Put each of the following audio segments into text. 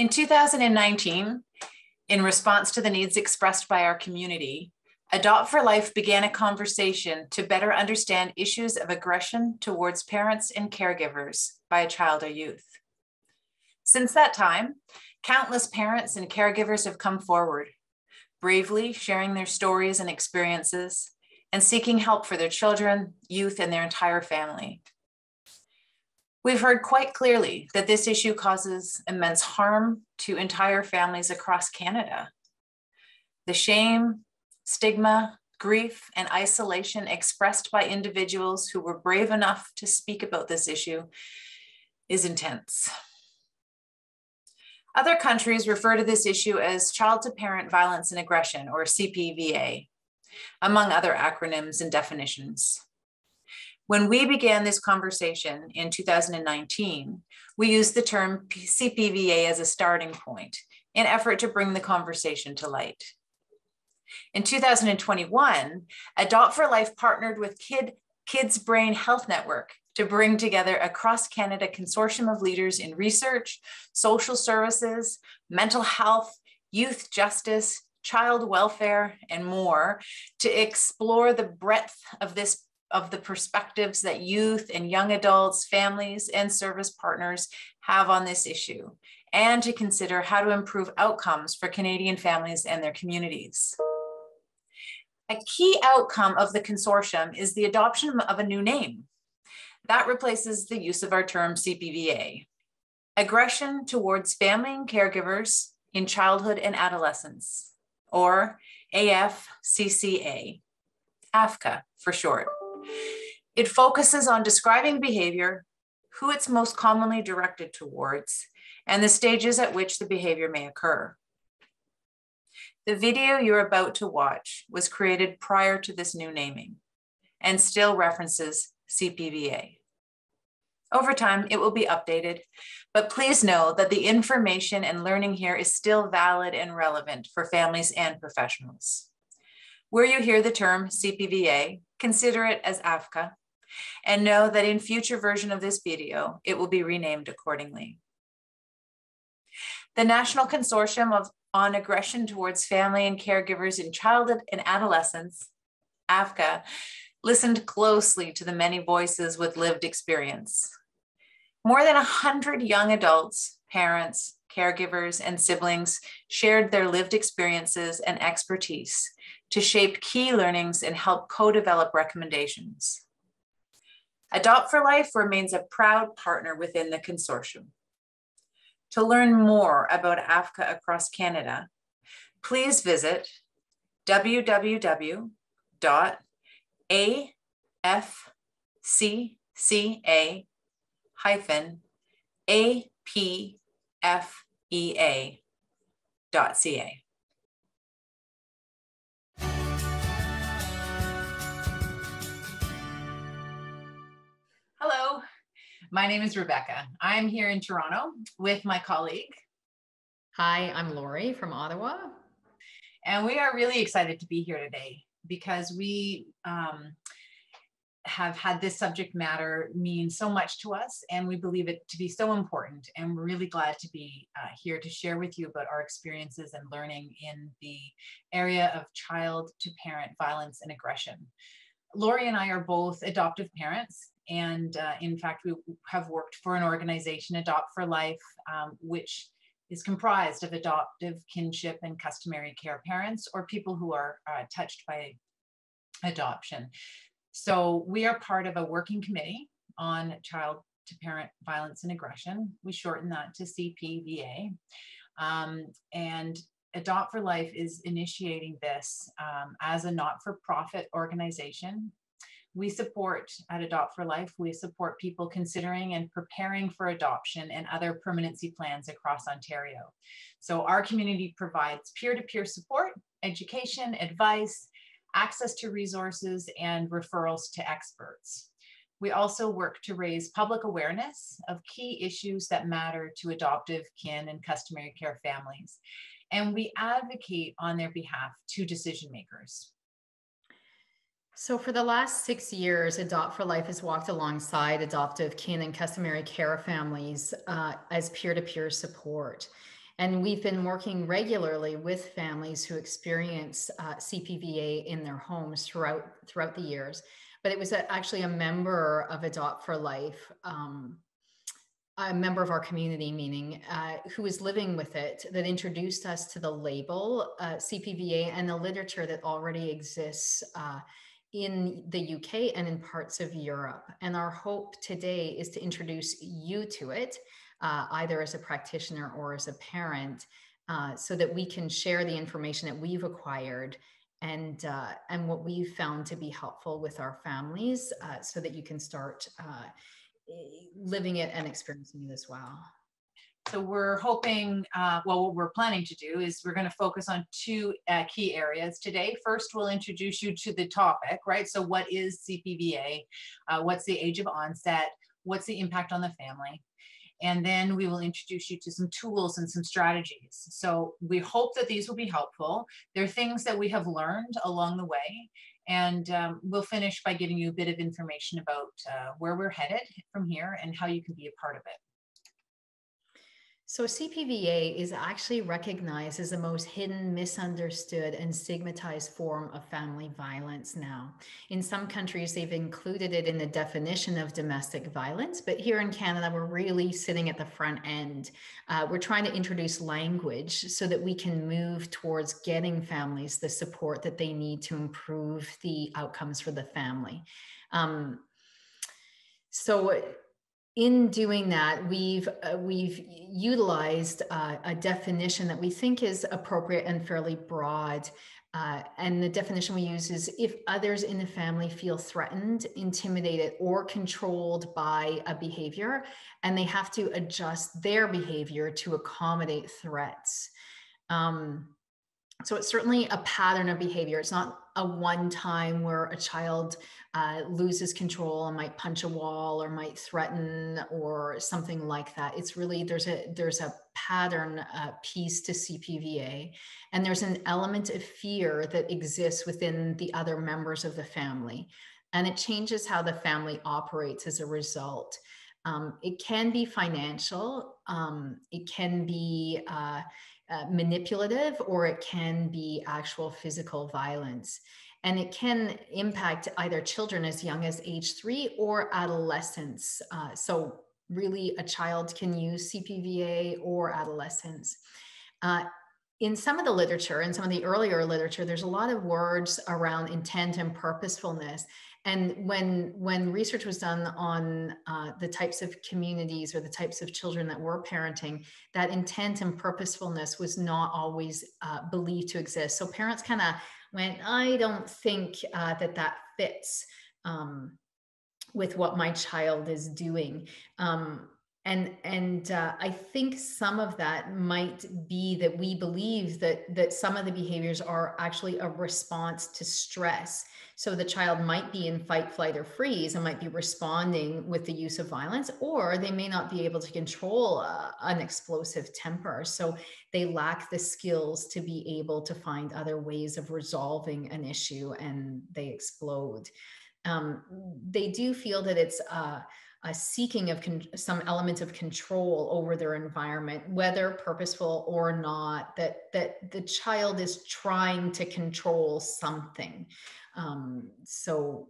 In 2019, in response to the needs expressed by our community, Adopt for Life began a conversation to better understand issues of aggression towards parents and caregivers by a child or youth. Since that time, countless parents and caregivers have come forward, bravely sharing their stories and experiences and seeking help for their children, youth, and their entire family. We've heard quite clearly that this issue causes immense harm to entire families across Canada. The shame, stigma, grief, and isolation expressed by individuals who were brave enough to speak about this issue is intense. Other countries refer to this issue as child-to-parent violence and aggression, or CPVA, among other acronyms and definitions. When we began this conversation in 2019, we used the term CPVA as a starting point in effort to bring the conversation to light. In 2021, Adopt for Life partnered with Kids Brain Health Network to bring together a cross-Canada consortium of leaders in research, social services, mental health, youth justice, child welfare, and more to explore the breadth of the perspectives that youth and young adults, families, and service partners have on this issue, and to consider how to improve outcomes for Canadian families and their communities. A key outcome of the consortium is the adoption of a new name. That replaces the use of our term CPVA, aggression towards family and caregivers in childhood and adolescence, or AFCCA, AFCCA for short. It focuses on describing behavior, who it's most commonly directed towards, and the stages at which the behavior may occur. The video you're about to watch was created prior to this new naming and still references CPVA. Over time, it will be updated, but please know that the information and learning here is still valid and relevant for families and professionals. Where you hear the term CPVA, consider it as AFCCA, and know that in future version of this video, it will be renamed accordingly. The National Consortium on Aggression Towards Family and Caregivers in Childhood and Adolescence, AFCCA, listened closely to the many voices with lived experience. More than 100 young adults, parents, caregivers, and siblings shared their lived experiences and expertise to shape key learnings and help co-develop recommendations. Adopt for Life remains a proud partner within the consortium. To learn more about AFCCA across Canada, please visit www.afcca-apfea.ca. Hello, my name is Rebecca. I'm here in Toronto with my colleague. Hi, I'm Lori from Ottawa. And we are really excited to be here today because we have had this subject matter mean so much to us, and we believe it to be so important. And we're really glad to be here to share with you about our experiences and learning in the area of child-to-parent violence and aggression. Lori and I are both adoptive parents, and in fact, we have worked for an organization, Adopt for Life, which is comprised of adoptive, kinship, and customary care parents, or people who are touched by adoption. So we are part of a working committee on child-to-parent violence and aggression. We shorten that to CPVA. And Adopt for Life is initiating this as a not-for-profit organization. We support, at Adopt for Life, we support people considering and preparing for adoption and other permanency plans across Ontario. So our community provides peer-to-peer support, education, advice, access to resources, and referrals to experts. We also work to raise public awareness of key issues that matter to adoptive, kin, and customary care families. And we advocate on their behalf to decision makers. So for the last 6 years, Adopt for Life has walked alongside adoptive, kin, and customary care families as peer-to-peer support. And we've been working regularly with families who experience CPVA in their homes throughout the years. But it was actually a member of Adopt for Life, a member of our community, meaning who was living with it, that introduced us to the label CPVA and the literature that already exists in the UK and in parts of Europe. And our hope today is to introduce you to it, either as a practitioner or as a parent, so that we can share the information that we've acquired and what we've found to be helpful with our families, so that you can start living it and experiencing it as well. So we're hoping, well, what we're planning to do is we're going to focus on two key areas today. First, we'll introduce you to the topic, right? So what is CPVA? What's the age of onset? What's the impact on the family? And then we will introduce you to some tools and some strategies. So we hope that these will be helpful. They're things that we have learned along the way. And we'll finish by giving you a bit of information about where we're headed from here and how you can be a part of it. So CPVA is actually recognized as the most hidden, misunderstood, and stigmatized form of family violence now. In some countries, they've included it in the definition of domestic violence, but here in Canada, we're really sitting at the front end. We're trying to introduce language so that we can move towards getting families the support that they need to improve the outcomes for the family. In doing that, we've utilized a definition that we think is appropriate and fairly broad. And the definition we use is if others in the family feel threatened, intimidated, or controlled by a behavior, and they have to adjust their behavior to accommodate threats. So it's certainly a pattern of behavior. It's not a one time where a child loses control and might punch a wall or might threaten or something like that. It's really, there's a pattern piece to CPVA, and there's an element of fear that exists within the other members of the family. And it changes how the family operates as a result. It can be financial, it can be manipulative, or it can be actual physical violence. And it can impact either children as young as age 3 or adolescents. So really a child can use CPVA or adolescents. In some of the literature, in some of the earlier literature, there's a lot of words around intent and purposefulness. And when research was done on the types of communities or the types of children that were parenting, that intent and purposefulness was not always believed to exist. So parents kind of went, I don't think that fits with what my child is doing. I think some of that might be that we believe that some of the behaviors are actually a response to stress. So the child might be in fight, flight, or freeze and might be responding with the use of violence, or they may not be able to control an explosive temper. So they lack the skills to be able to find other ways of resolving an issue, and they explode. They do feel that it's a seeking of some element of control over their environment, whether purposeful or not, that the child is trying to control something. So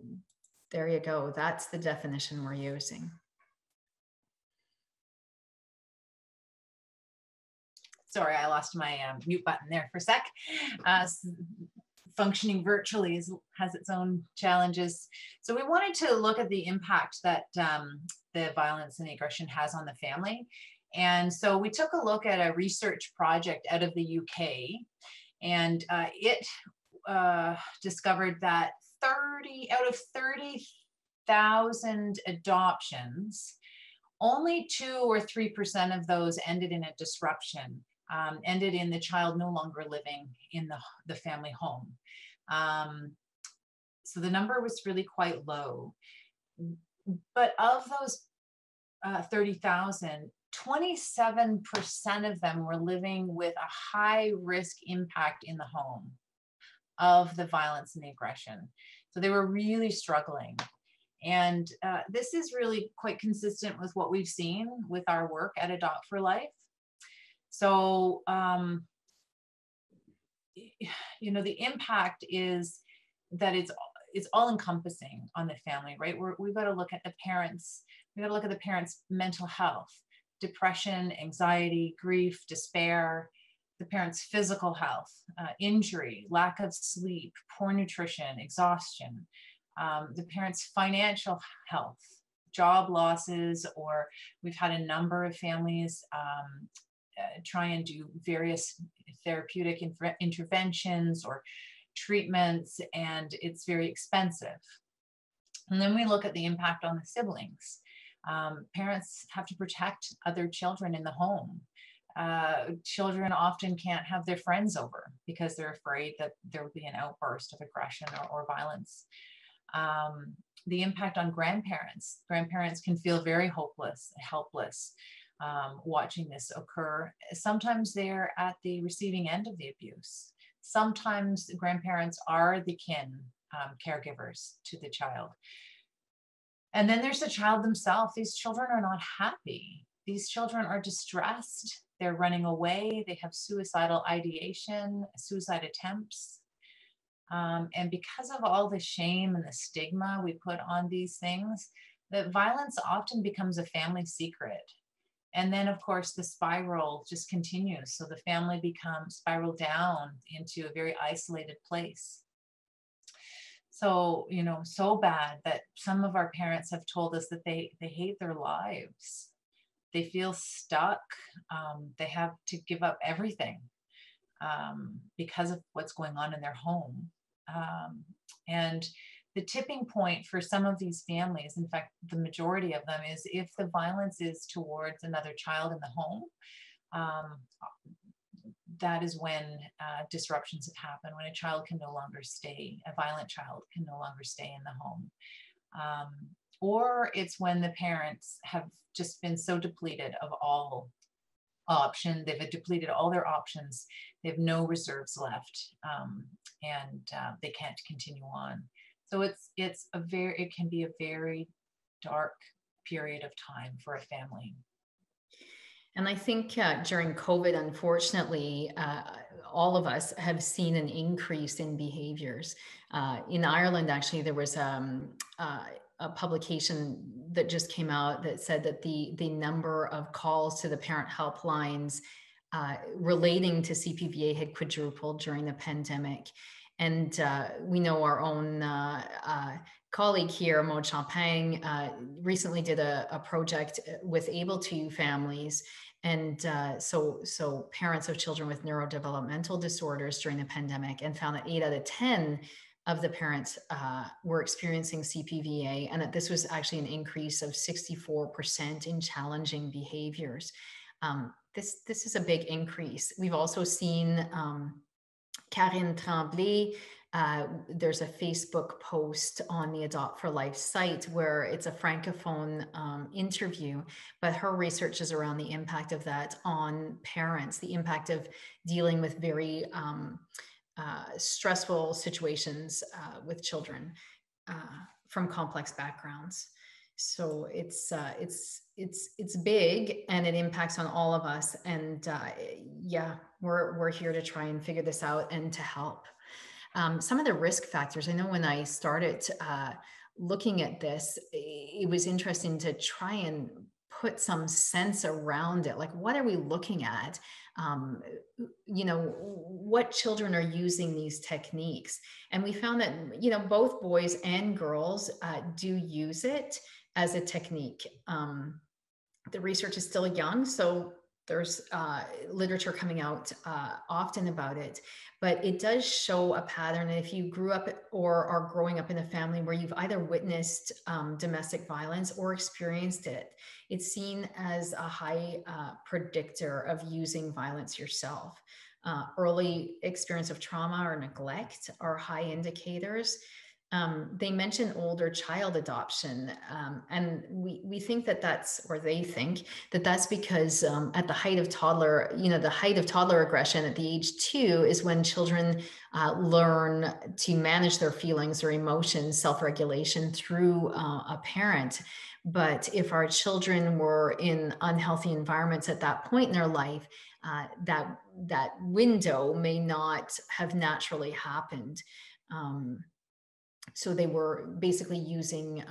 there you go. That's the definition we're using. Sorry, I lost my mute button there for a sec. Functioning virtually has its own challenges. So we wanted to look at the impact that the violence and the aggression has on the family. And so we took a look at a research project out of the UK, and it discovered that 30 out of 30,000 adoptions, only 2 or 3% of those ended in a disruption. Ended in the child no longer living in the family home. So the number was really quite low. But of those 30,000, 27% of them were living with a high risk impact in the home of the violence and the aggression. So they were really struggling. And this is really quite consistent with what we've seen with our work at Adopt for Life. So, the impact is that it's all encompassing on the family, right? We've got to look at the parents. We've got to look at the parents' mental health, depression, anxiety, grief, despair, the parents' physical health, injury, lack of sleep, poor nutrition, exhaustion, the parents' financial health, job losses, or we've had a number of families try and do various therapeutic interventions or treatments, and it's very expensive. And then we look at the impact on the siblings. Parents have to protect other children in the home. Children often can't have their friends over because they're afraid that there will be an outburst of aggression or violence. The impact on grandparents. Grandparents can feel very hopeless, helpless, watching this occur. Sometimes they're at the receiving end of the abuse. Sometimes grandparents are the kin caregivers to the child. And then there's the child themselves. These children are not happy. These children are distressed. They're running away. They have suicidal ideation, suicide attempts. And because of all the shame and the stigma we put on these things, that violence often becomes a family secret. And then, of course, the spiral just continues. So the family becomes spiraled down into a very isolated place. So, so bad that some of our parents have told us that they hate their lives. They feel stuck. They have to give up everything because of what's going on in their home. And the tipping point for some of these families, in fact, the majority of them, is if the violence is towards another child in the home. That is when disruptions have happened, when a child can no longer stay, a violent child can no longer stay in the home. Or it's when the parents have just been so depleted of all option, they've depleted all their options, they have no reserves left, and they can't continue on. So it can be a very dark period of time for a family. And I think during COVID, unfortunately, all of us have seen an increase in behaviors. In Ireland, actually, there was a publication that just came out that said that the number of calls to the parent helplines relating to CPVA had quadrupled during the pandemic. And we know our own colleague here, Maud Champagne, recently did a project with Able To families. And so parents of children with neurodevelopmental disorders during the pandemic, and found that 8 out of 10 of the parents were experiencing CPVA, and that this was actually an increase of 64% in challenging behaviors. This is a big increase. We've also seen Karine Tremblay, there's a Facebook post on the Adopt for Life site where it's a francophone interview, but her research is around the impact of that on parents, the impact of dealing with very stressful situations with children from complex backgrounds. So it's big, and it impacts on all of us. And yeah, we're here to try and figure this out and to help. Some of the risk factors, I know when I started looking at this, it was interesting to try and put some sense around it. Like, what are we looking at? What children are using these techniques? And we found that, both boys and girls do use it as a technique. The research is still young, so there's literature coming out often about it, but it does show a pattern. And if you grew up or are growing up in a family where you've either witnessed domestic violence or experienced it, it's seen as a high predictor of using violence yourself. Early experience of trauma or neglect are high indicators. They mention older child adoption, and we think they think that that's because at the height of toddler, the height of toddler aggression at the age 2 is when children learn to manage their feelings or emotions, self-regulation through a parent. But if our children were in unhealthy environments at that point in their life, that window may not have naturally happened. So they were basically using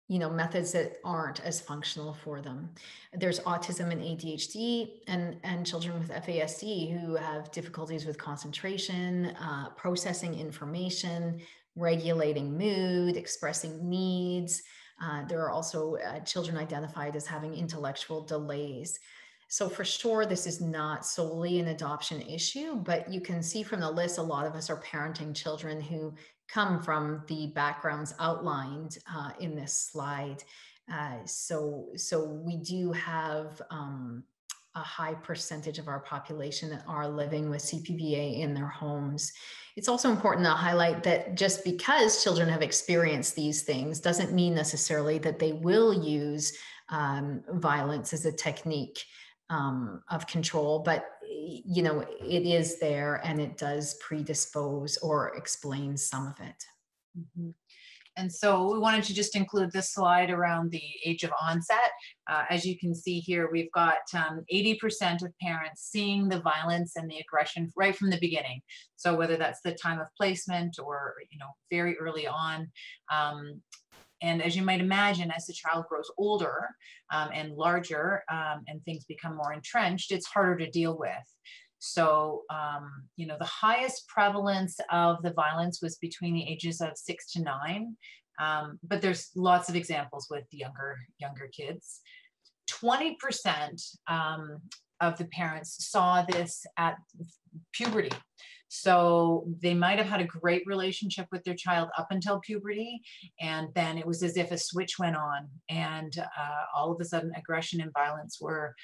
methods that aren't as functional for them. There's autism and ADHD, and children with FASD who have difficulties with concentration, processing information, regulating mood, expressing needs. There are also children identified as having intellectual delays. So for sure, this is not solely an adoption issue, but you can see from the list, a lot of us are parenting children who come from the backgrounds outlined in this slide. So we do have a high percentage of our population that are living with CPVA in their homes. It's also important to highlight that just because children have experienced these things doesn't mean necessarily that they will use violence as a technique of control, but it is there, and it does predispose or explain some of it. Mm-hmm. And so we wanted to just include this slide around the age of onset. As you can see here, we've got 80% of parents seeing the violence and the aggression right from the beginning. So whether that's the time of placement or very early on. And as you might imagine, as the child grows older and larger and things become more entrenched, it's harder to deal with. So, the highest prevalence of the violence was between the ages of 6 to 9. But there's lots of examples with younger kids. 20% of the parents saw this at puberty. So they might have had a great relationship with their child up until puberty, and then it was as if a switch went on, and all of a sudden aggression and violence were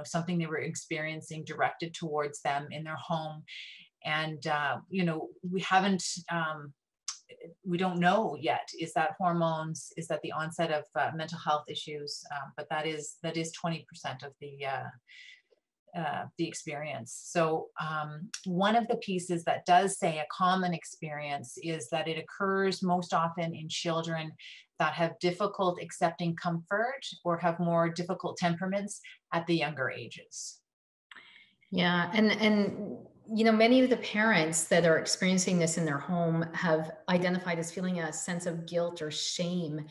something they were experiencing directed towards them in their home. And we don't know yet, is that hormones, is that the onset of mental health issues, but that is 20% of the experience. So one of the pieces that does say a common experience is that it occurs most often in children that have difficult accepting comfort or have more difficult temperaments at the younger ages. Yeah, and many of the parents that are experiencing this in their home have identified as feeling a sense of guilt or shame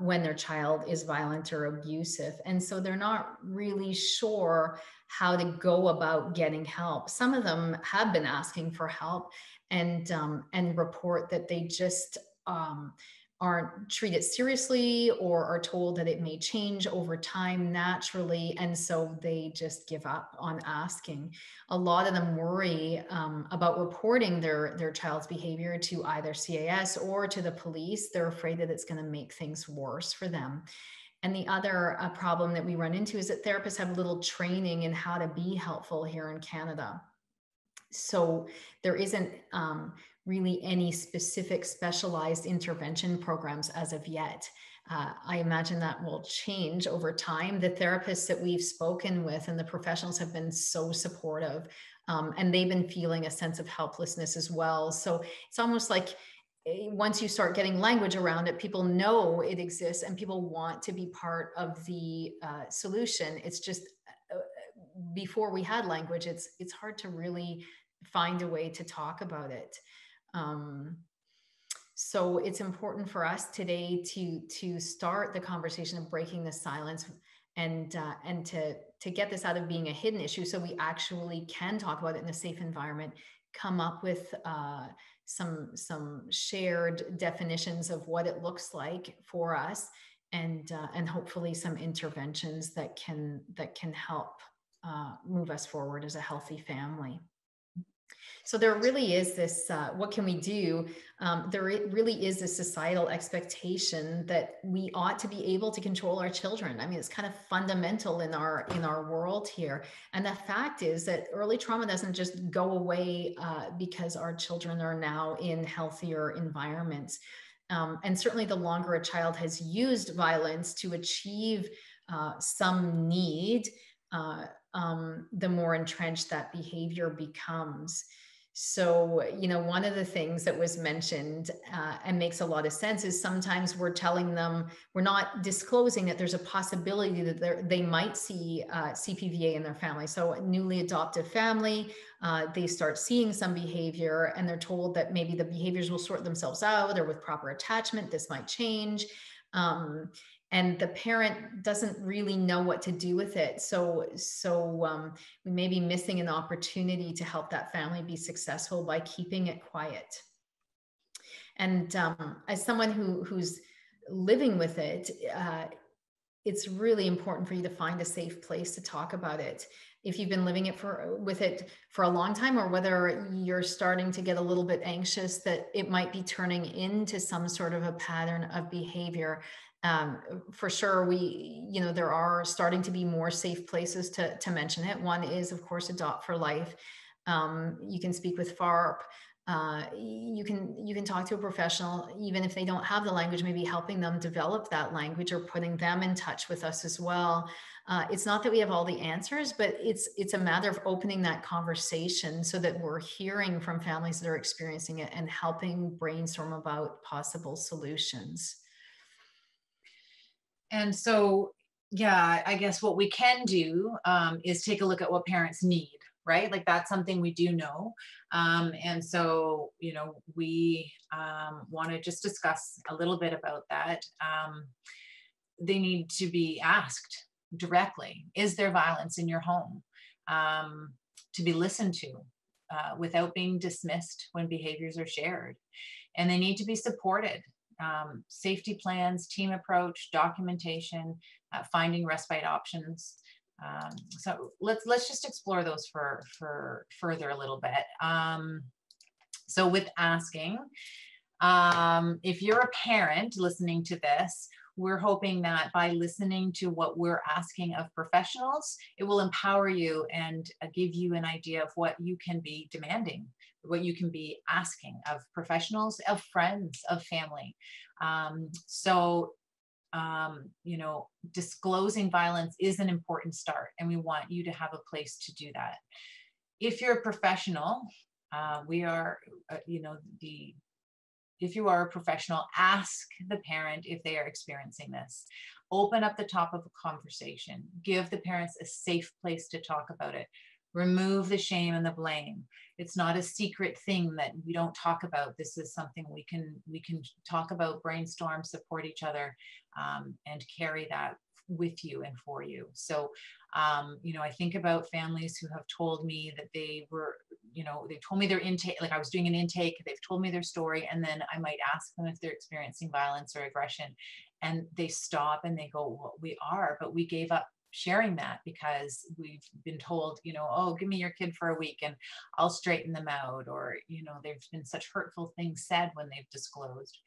when their child is violent or abusive. And so they're not really sure how to go about getting help. Some of them have been asking for help and report that they just aren't treated seriously, or are told that it may change over time naturally. And so they just give up on asking. A lot of them worry about reporting their child's behavior to either CAS or to the police. They're afraid that it's going to make things worse for them. And the other problem that we run into is that therapists have little training in how to be helpful here in Canada. So there isn't really any specific specialized intervention programs as of yet. I imagine that will change over time. The therapists that we've spoken with and the professionals have been so supportive, and they've been feeling a sense of helplessness as well. So it's almost like once you start getting language around it, people know it exists and people want to be part of the solution. It's just before we had language, it's hard to really find a way to talk about it. So it's important for us today to start the conversation of breaking the silence and to get this out of being a hidden issue, so we actually can talk about it in a safe environment, come up with some shared definitions of what it looks like for us, and hopefully some interventions that can help move us forward as a healthy family. So there really is this, what can we do? There really is a societal expectation that we ought to be able to control our children. I mean, it's kind of fundamental in our world here. And the fact is that early trauma doesn't just go away because our children are now in healthier environments. And certainly the longer a child has used violence to achieve some need, the more entrenched that behavior becomes. So, one of the things that was mentioned and makes a lot of sense is sometimes we're telling them, we're not disclosing that there's a possibility that they might see CPVA in their family. So, a newly adopted family, they start seeing some behavior and they're told that maybe the behaviors will sort themselves out, or with proper attachment, this might change. Um, and the parent doesn't really know what to do with it. So we may be missing an opportunity to help that family be successful by keeping it quiet. And as someone who's living with it, it's really important for you to find a safe place to talk about it. If you've been living with it for a long time, or whether you're starting to get a little bit anxious that it might be turning into some sort of a pattern of behavior, for sure, there are starting to be more safe places to mention it. One is, of course, Adopt for Life. You can speak with FARP. You can talk to a professional, even if they don't have the language, maybe helping them develop that language, or putting them in touch with us as well. It's not that we have all the answers, but it's a matter of opening that conversation so that we're hearing from families that are experiencing it and helping brainstorm about possible solutions. And so, yeah, I guess what we can do is take a look at what parents need, right? Like that's something we do know. And so, we want to just discuss a little bit about that. They need to be asked directly, is there violence in your home? To be listened to without being dismissed when behaviors are shared. And they need to be supported. Safety plans, team approach, documentation, finding respite options. So let's just explore those for further a little bit. So with asking, if you're a parent listening to this, we're hoping that by listening to what we're asking of professionals, it will empower you and give you an idea of what you can be demanding, what you can be asking of professionals, of friends, of family. Disclosing violence is an important start, and we want you to have a place to do that. If you're a professional, if you are a professional, ask the parent if they are experiencing this. Open up the top of a conversation. Give the parents a safe place to talk about it. Remove the shame and the blame. It's not a secret thing that we don't talk about. This is something we can talk about, brainstorm, support each other, and carry that with you and for you. So, I think about families who have told me that they told me their intake, like I was doing an intake, they've told me their story, and then I might ask them if they're experiencing violence or aggression, and they stop and they go, well, we are, but we gave up sharing that because we've been told, oh, give me your kid for a week and I'll straighten them out. Or, there's been such hurtful things said when they've disclosed,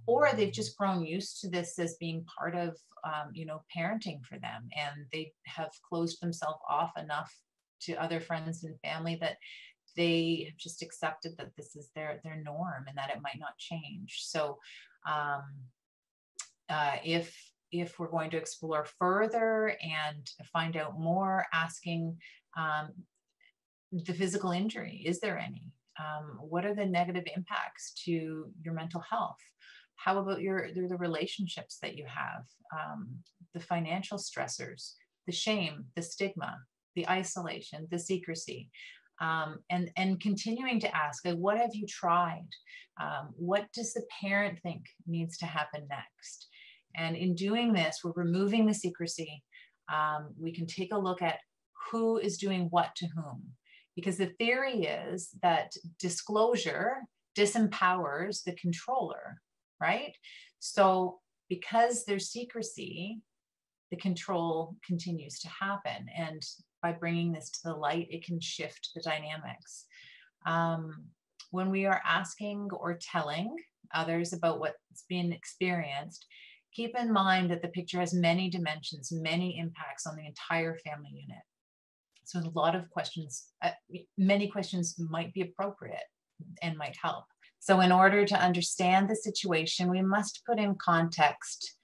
or they've just grown used to this as being part of, parenting for them. And they have closed themselves off enough to other friends and family that they have just accepted that this is their norm and that it might not change. So if we're going to explore further and find out more, asking the physical injury, is there any? What are the negative impacts to your mental health? How about the relationships that you have, the financial stressors, the shame, the stigma, the isolation, the secrecy, and continuing to ask, like, what have you tried? What does the parent think needs to happen next? And in doing this, we're removing the secrecy. We can take a look at who is doing what to whom, because the theory is that disclosure disempowers the controller, right? So because there's secrecy, the control continues to happen. And by bringing this to the light, it can shift the dynamics. When we are asking or telling others about what's been experienced, keep in mind that the picture has many dimensions, many impacts on the entire family unit. So a lot of questions, many questions might be appropriate and might help. So in order to understand the situation, we must put in context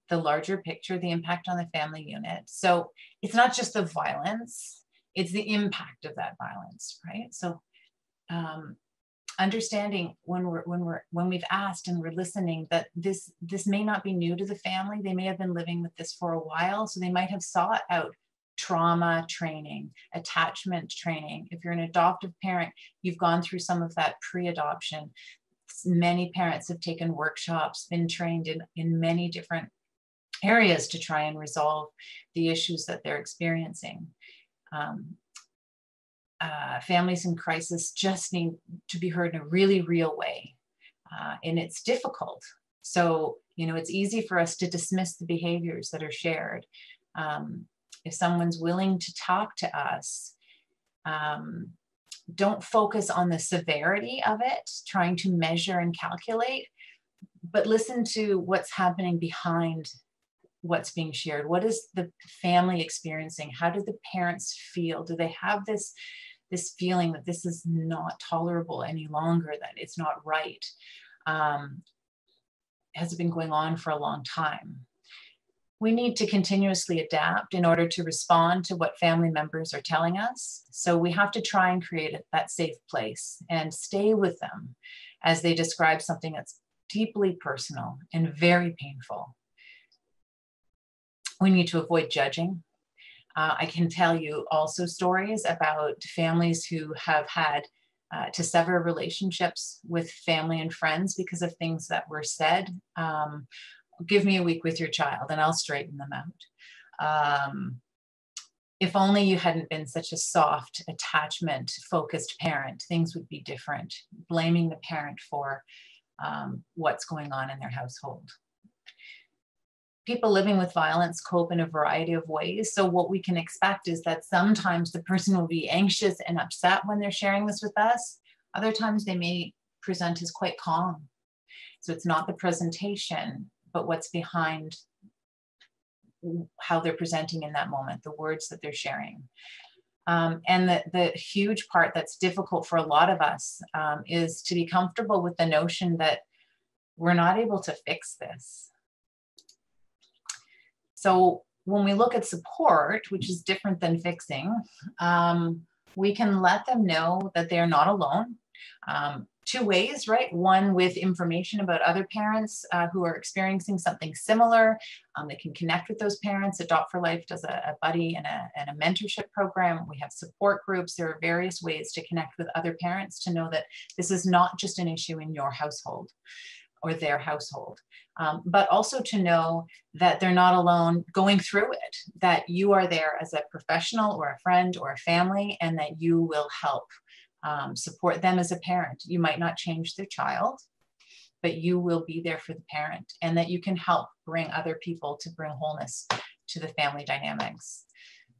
the larger picture, the impact on the family unit. So it's not just the violence, it's the impact of that violence, right? So understanding when we've asked and we're listening that this may not be new to the family. They may have been living with this for a while, so they might have sought out trauma training, attachment training. If you're an adoptive parent, you've gone through some of that pre-adoption. Many parents have taken workshops, been trained in many different areas to try and resolve the issues that they're experiencing. Families in crisis just need to be heard in a really real way. And it's difficult. So, it's easy for us to dismiss the behaviors that are shared. If someone's willing to talk to us, don't focus on the severity of it, trying to measure and calculate, but listen to what's happening behind what's being shared. What is the family experiencing? How do the parents feel? Do they have this feeling that this is not tolerable any longer, that it's not right? Has it been going on for a long time? We need to continuously adapt in order to respond to what family members are telling us. So we have to try and create that safe place and stay with them as they describe something that's deeply personal and very painful. We need to avoid judging. I can tell you also stories about families who have had to sever relationships with family and friends because of things that were said. Give me a week with your child and I'll straighten them out. If only you hadn't been such a soft, attachment-focused parent, things would be different. Blaming the parent for what's going on in their household. People living with violence cope in a variety of ways. So what we can expect is that sometimes the person will be anxious and upset when they're sharing this with us. Other times they may present as quite calm. So it's not the presentation, but what's behind how they're presenting in that moment, the words that they're sharing. And the huge part that's difficult for a lot of us is to be comfortable with the notion that we're not able to fix this. So when we look at support, which is different than fixing, we can let them know that they're not alone. Two ways, right? One, with information about other parents who are experiencing something similar. They can connect with those parents. Adopt for Life does a buddy and a mentorship program. We have support groups. There are various ways to connect with other parents to know that this is not just an issue in your household or their household, but also to know that they're not alone going through it, that you are there as a professional or a friend or a family, and that you will help support them as a parent. You might not change their child, but you will be there for the parent, and that you can help bring other people to bring wholeness to the family dynamics.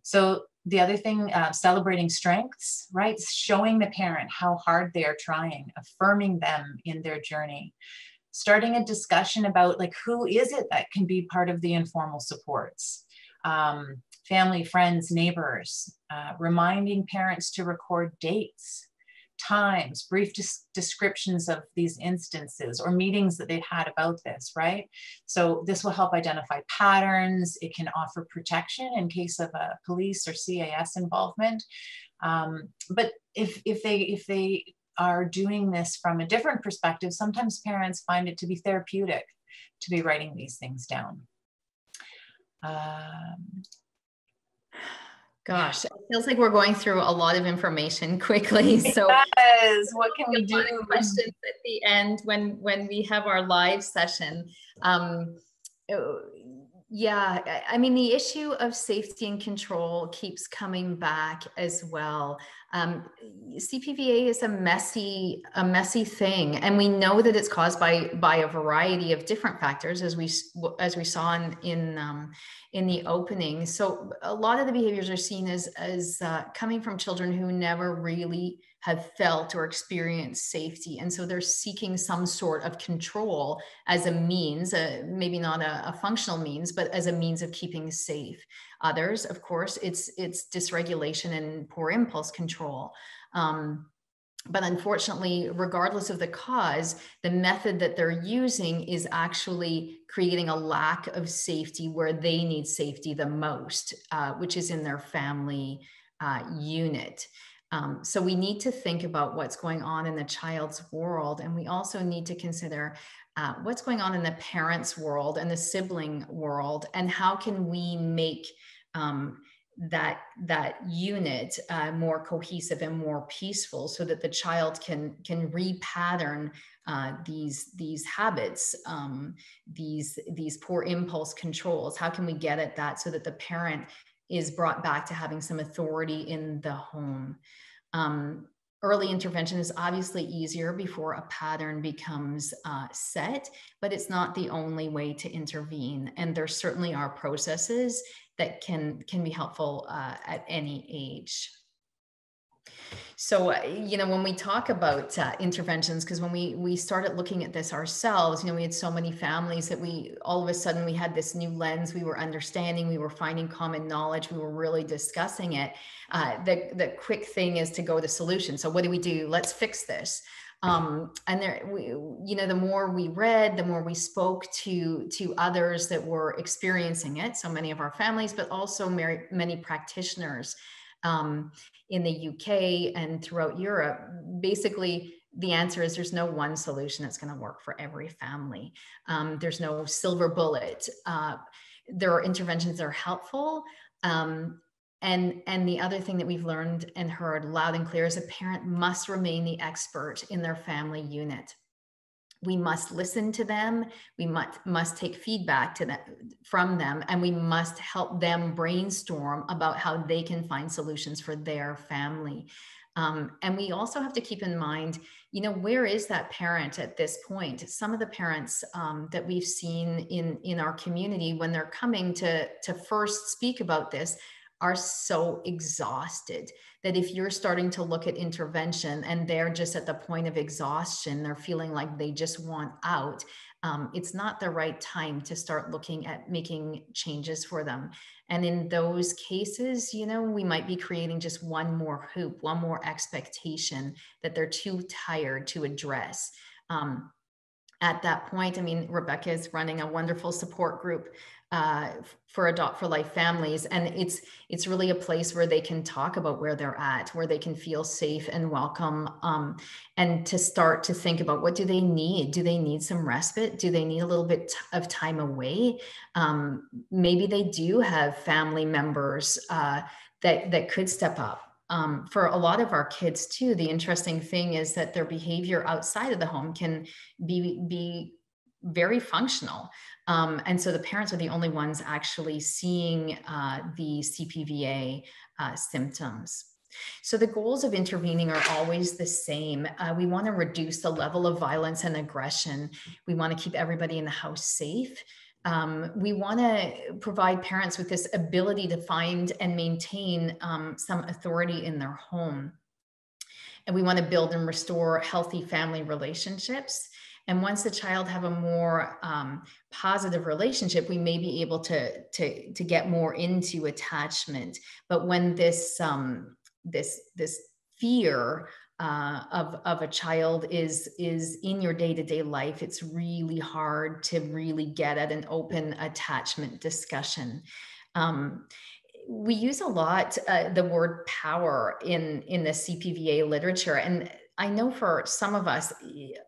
So the other thing, celebrating strengths, right? Showing the parent how hard they are trying, affirming them in their journey. Starting a discussion about who is it that can be part of the informal supports, family, friends, neighbors, reminding parents to record dates, times, brief descriptions of these instances or meetings that they've had about this, right? So this will help identify patterns. It can offer protection in case of a police or CAS involvement. But if they are doing this from a different perspective, sometimes parents find it to be therapeutic to be writing these things down. Gosh, it feels like we're going through a lot of information quickly. So yes, what can we do? Questions at the end when we have our live session. Yeah, I mean, the issue of safety and control keeps coming back as well. CPVA is a messy thing, and we know that it's caused by a variety of different factors, as we saw in the opening. So a lot of the behaviors are seen as coming from children who never really have felt or experienced safety, and so they're seeking some sort of control as a means, maybe not a functional means, but as a means of keeping safe. Others, of course, it's dysregulation and poor impulse control. But unfortunately, regardless of the cause, the method that they're using is actually creating a lack of safety where they need safety the most, which is in their family unit. So we need to think about what's going on in the child's world. And we also need to consider what's going on in the parents' world and the sibling world, and how can we make that unit more cohesive and more peaceful, so that the child can repattern these habits, these poor impulse controls. How can we get at that so that the parent is brought back to having some authority in the home? Early intervention is obviously easier before a pattern becomes set, but it's not the only way to intervene. And there certainly are processes that can be helpful at any age. So, when we talk about interventions, because when we started looking at this ourselves, we had so many families that all of a sudden we had this new lens. We were understanding, we were finding common knowledge, we were really discussing it. The quick thing is to go to solution. So what do we do? Let's fix this. And the more we read, the more we spoke to others that were experiencing it. So many of our families, but also many practitioners in the UK and throughout Europe. Basically, the answer is there's no one solution that's going to work for every family. There's no silver bullet. There are interventions that are helpful. And the other thing that we've learned and heard loud and clear is a parent must remain the expert in their family unit. We must listen to them. We must take feedback from them, and we must help them brainstorm about how they can find solutions for their family. And we also have to keep in mind, where is that parent at this point? Some of the parents that we've seen in our community, when they're coming to first speak about this, are so exhausted that if you're starting to look at intervention and they're just at the point of exhaustion, they're feeling like they just want out, it's not the right time to start looking at making changes for them. And in those cases, we might be creating just one more hoop, one more expectation that they're too tired to address. At that point, Rebecca is running a wonderful support group for Adopt for Life families. And it's really a place where they can talk about where they're at, where they can feel safe and welcome, and to start to think about, what do they need? Do they need some respite? Do they need a little bit of time away? Maybe they do have family members that could step up. For a lot of our kids too, the interesting thing is that their behavior outside of the home can be very functional. And so the parents are the only ones actually seeing the CPVA symptoms. So the goals of intervening are always the same. We want to reduce the level of violence and aggression. We want to keep everybody in the house safe. We want to provide parents with this ability to find and maintain some authority in their home. And we want to build and restore healthy family relationships. And once the child have a more positive relationship, we may be able to get more into attachment. But when this fear of a child is in your day-to-day life, it's really hard to really get at an open attachment discussion. We use a lot the word power in the CPVA literature, and I know for some of us,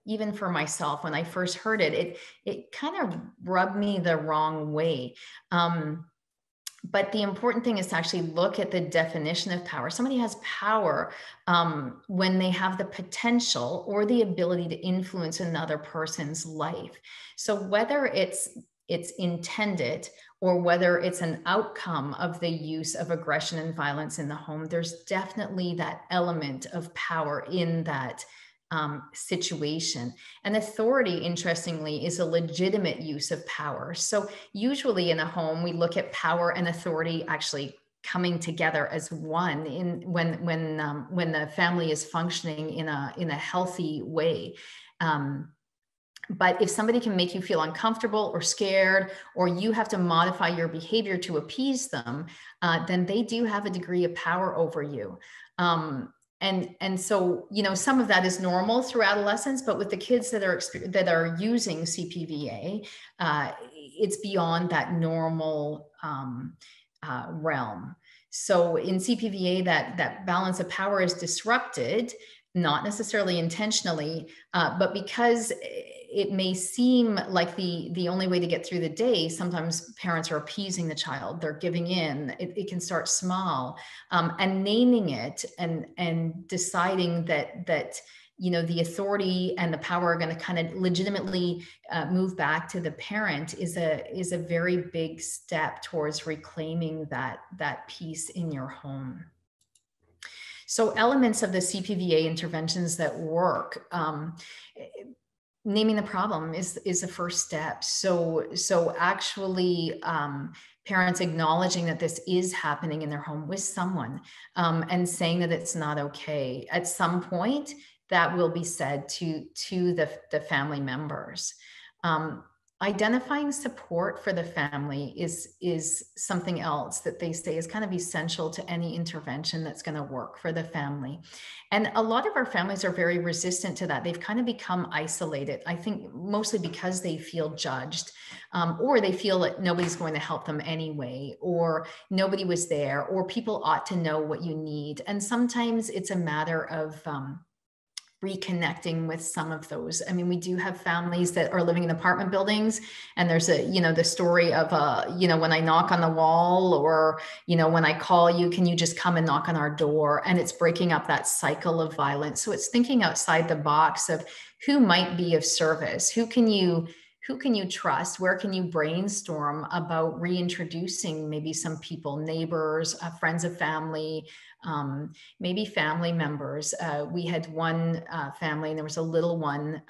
even for myself, when I first heard it, it kind of rubbed me the wrong way. But the important thing is to actually look at the definition of power. Somebody has power when they have the potential or the ability to influence another person's life. So whether it's intended or whether it's an outcome of the use of aggression and violence in the home, there's definitely that element of power in that situation. And authority, interestingly, is a legitimate use of power. So usually in a home, we look at power and authority actually coming together as one when the family is functioning in a healthy way. But if somebody can make you feel uncomfortable or scared, or you have to modify your behavior to appease them, then they do have a degree of power over you. And so, some of that is normal through adolescence, but with the kids that are using CPVA, it's beyond that normal realm. So in CPVA, that balance of power is disrupted, not necessarily intentionally, but because it may seem like the only way to get through the day, sometimes parents are appeasing the child, they're giving in. It can start small, and naming it and deciding that the authority and the power are going to kind of legitimately move back to the parent is a very big step towards reclaiming that peace in your home. So elements of the CPVA interventions that work, naming the problem is the first step. So actually, parents acknowledging that this is happening in their home with someone, and saying that it's not okay. At some point, that will be said to the family members. Identifying support for the family is something else that they say is kind of essential to any intervention that's going to work for the family. And a lot of our families are very resistant to that. They've kind of become isolated, I think mostly because they feel judged, or they feel that nobody's going to help them anyway, or nobody was there, or people ought to know what you need. And sometimes it's a matter of reconnecting with some of those. I mean, we do have families that are living in apartment buildings, and there's the story of, when I knock on the wall, or, when I call you, can you just come and knock on our door? And it's breaking up that cycle of violence. So it's thinking outside the box of who might be of service, who can you trust? Where can you brainstorm about reintroducing maybe some people, neighbors, friends of family, maybe family members. We had one family, and there was a little one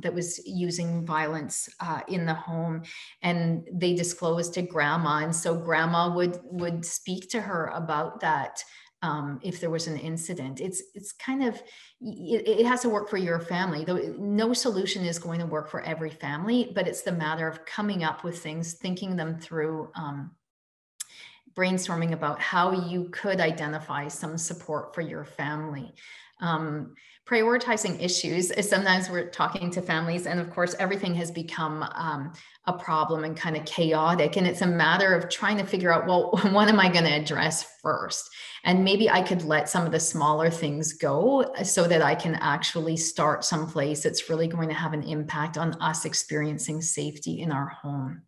that was using violence in the home, and they disclosed to grandma. And so grandma would speak to her about that. If there was an incident, it's kind of, it has to work for your family, though no solution is going to work for every family, but it's the matter of coming up with things, thinking them through, brainstorming about how you could identify some support for your family. Prioritizing issues. Sometimes we're talking to families, and of course, everything has become a problem and kind of chaotic. And it's a matter of trying to figure out, well, what am I going to address first? And maybe I could let some of the smaller things go so that I can actually start someplace that's really going to have an impact on us experiencing safety in our home.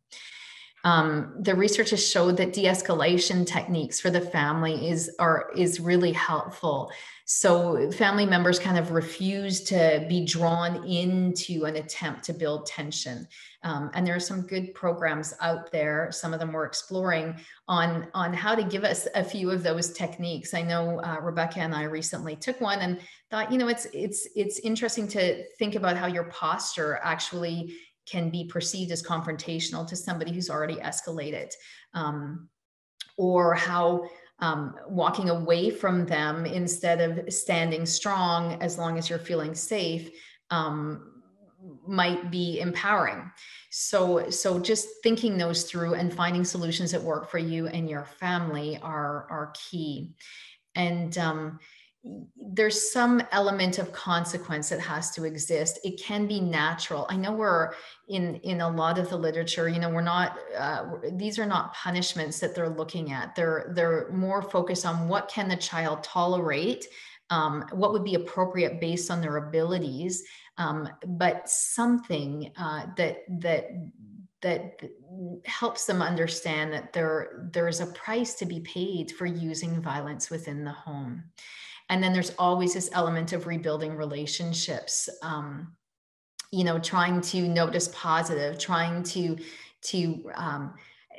The research has showed that de-escalation techniques for the family is really helpful. So family members kind of refuse to be drawn into an attempt to build tension. And there are some good programs out there. Some of them we're exploring on how to give us a few of those techniques. I know Rebecca and I recently took one and thought, it's interesting to think about how your posture actually can be perceived as confrontational to somebody who's already escalated, or how walking away from them instead of standing strong as long as you're feeling safe might be empowering. So just thinking those through and finding solutions that work for you and your family are key. And there's some element of consequence that has to exist. It can be natural. I know we're in a lot of the literature, we're not, these are not punishments that they're looking at. They're more focused on what can the child tolerate, what would be appropriate based on their abilities, but something that helps them understand that there is a price to be paid for using violence within the home. And then there's always this element of rebuilding relationships, trying to notice positive, trying to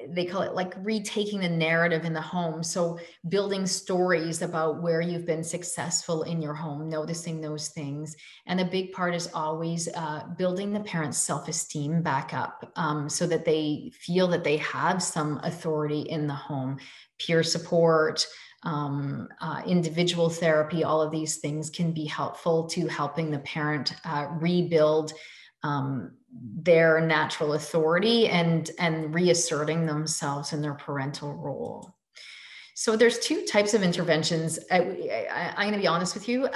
they call it like retaking the narrative in the home. So building stories about where you've been successful in your home, noticing those things. And a big part is always building the parents' self-esteem back up, so that they feel that they have some authority in the home. Peer support, individual therapy, all of these things can be helpful to helping the parent rebuild their natural authority and reasserting themselves in their parental role. So there's two types of interventions. I'm going to be honest with you.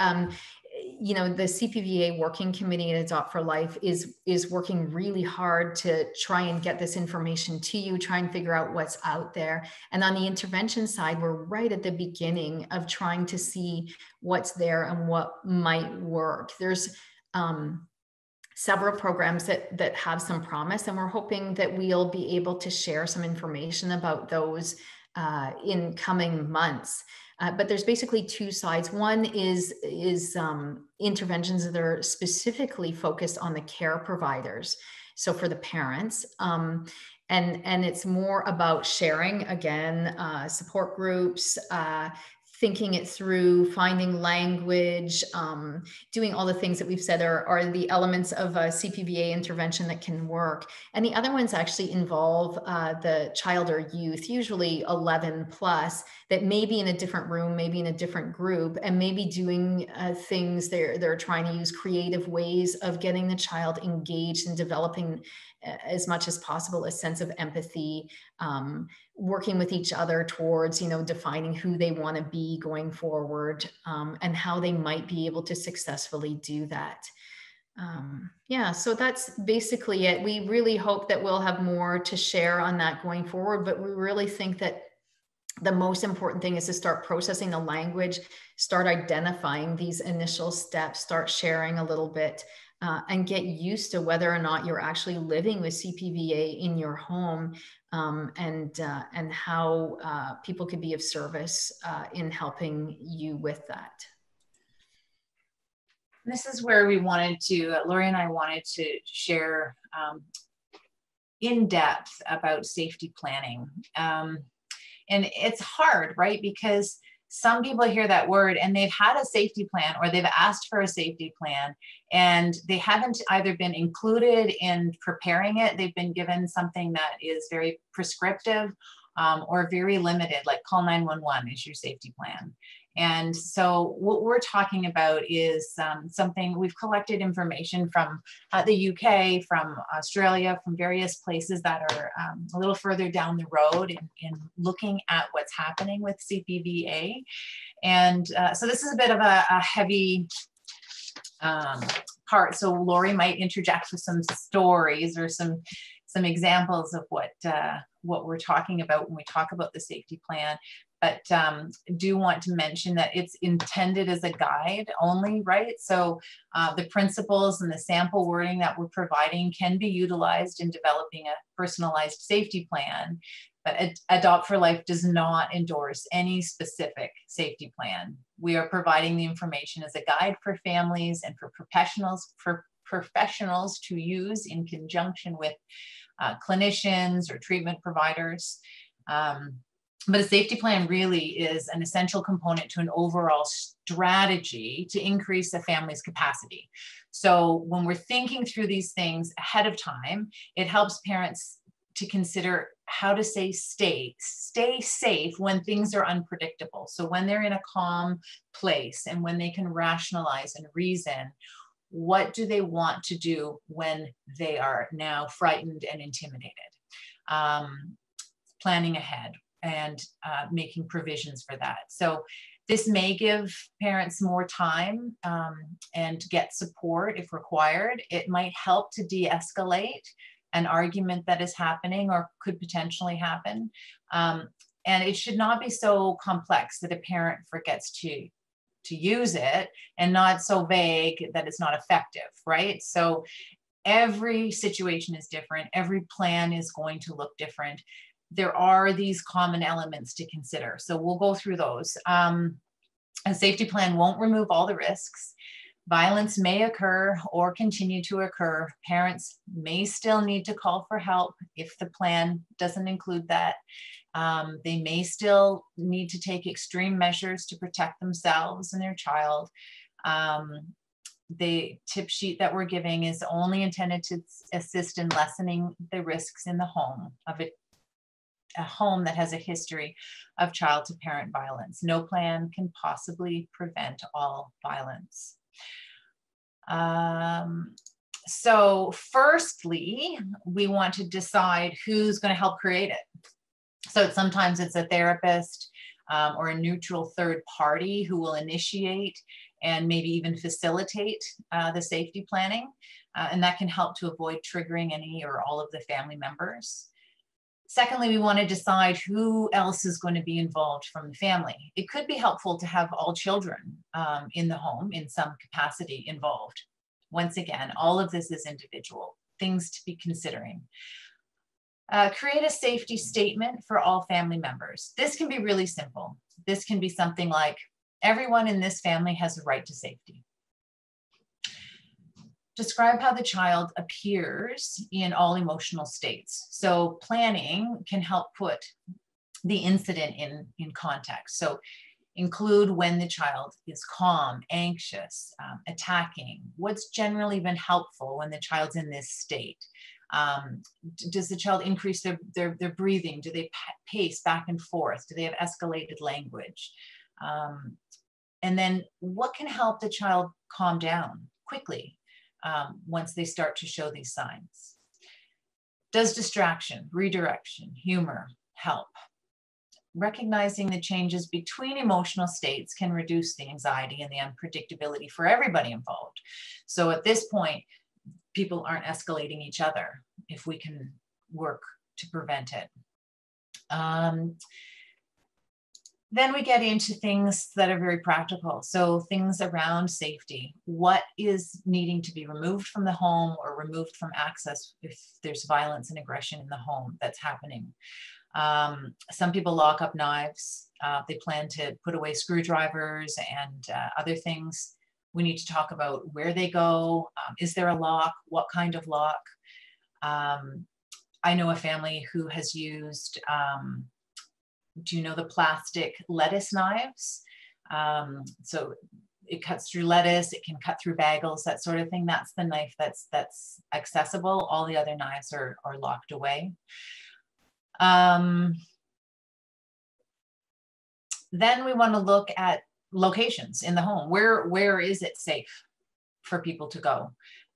you know, the CPVA Working Committee at Adopt for Life is working really hard to try and get this information to you, try and figure out what's out there. And on the intervention side, we're right at the beginning of trying to see what's there and what might work. There's several programs that have some promise, and we're hoping that we'll be able to share some information about those in coming months. But there's basically two sides. One is interventions that are specifically focused on the care providers, so for the parents. And it's more about sharing, again, support groups, thinking it through, finding language, doing all the things that we've said are the elements of a CPVA intervention that can work. And the other ones actually involve the child or youth, usually 11 plus, that may be in a different room, maybe in a different group, and maybe doing things they're trying to use creative ways of getting the child engaged and developing as much as possible a sense of empathy, working with each other towards, you know, defining who they want to be going forward, and how they might be able to successfully do that. Yeah, so that's basically it. We really hope that we'll have more to share on that going forward, but we really think that the most important thing is to start processing the language, start identifying these initial steps, start sharing a little bit, and get used to whether or not you're actually living with CPVA in your home, and how people could be of service in helping you with that. This is where we wanted to, Lori and I wanted to share in depth about safety planning. And it's hard, right? Because some people hear that word and they've had a safety plan, or they've asked for a safety plan, and they haven't either been included in preparing it. They've been given something that is very prescriptive, or very limited, like call 911 is your safety plan. And so what we're talking about is something we've collected information from the UK, from Australia, from various places that are a little further down the road in looking at what's happening with CPVA. And so this is a bit of a heavy part. So Lori might interject with some stories or some examples of what we're talking about when we talk about the safety plan. But do want to mention that it's intended as a guide only, right? So the principles and the sample wording that we're providing can be utilized in developing a personalized safety plan, but Adopt for Life does not endorse any specific safety plan. We are providing the information as a guide for families and for professionals to use in conjunction with clinicians or treatment providers. But a safety plan really is an essential component to an overall strategy to increase a family's capacity. So when we're thinking through these things ahead of time, it helps parents to consider how to stay safe when things are unpredictable. So when they're in a calm place and when they can rationalize and reason, what do they want to do when they are now frightened and intimidated? Planning ahead and making provisions for that. So this may give parents more time and get support if required. It might help to de-escalate an argument that is happening or could potentially happen. And it should not be so complex that a parent forgets to use it, and not so vague that it's not effective, right? So every situation is different. Every plan is going to look different. There are these common elements to consider. So we'll go through those. A safety plan won't remove all the risks. Violence may occur or continue to occur. Parents may still need to call for help if the plan doesn't include that. They may still need to take extreme measures to protect themselves and their child. The tip sheet that we're giving is only intended to assist in lessening the risks in the home of a home that has a history of child to parent violence. No plan can possibly prevent all violence. So firstly, we want to decide who's going to help create it. So sometimes it's a therapist or a neutral third party who will initiate and maybe even facilitate the safety planning. And that can help to avoid triggering any or all of the family members. Secondly, we want to decide who else is going to be involved from the family. It could be helpful to have all children in the home in some capacity involved. Once again, all of this is individual, things to be considering. Create a safety statement for all family members. This can be really simple. This can be something like, everyone in this family has a right to safety. Describe how the child appears in all emotional states. So planning can help put the incident in context. So include when the child is calm, anxious, attacking. What's generally been helpful when the child's in this state? Does the child increase their breathing? Do they pace back and forth? Do they have escalated language? And then what can help the child calm down quickly once they start to show these signs? Does distraction, redirection, humor help? Recognizing the changes between emotional states can reduce the anxiety and the unpredictability for everybody involved. So at this point, people aren't escalating each other if we can work to prevent it. Then we get into things that are very practical. So things around safety. What is needing to be removed from the home or removed from access if there's violence and aggression in the home that's happening? Some people lock up knives. They plan to put away screwdrivers and other things. We need to talk about where they go. Is there a lock? What kind of lock? I know a family who has used, do you know the plastic lettuce knives? So it cuts through lettuce, it can cut through bagels, that sort of thing. That's the knife that's accessible. All the other knives are locked away. Then we want to look at locations in the home. Where is it safe for people to go?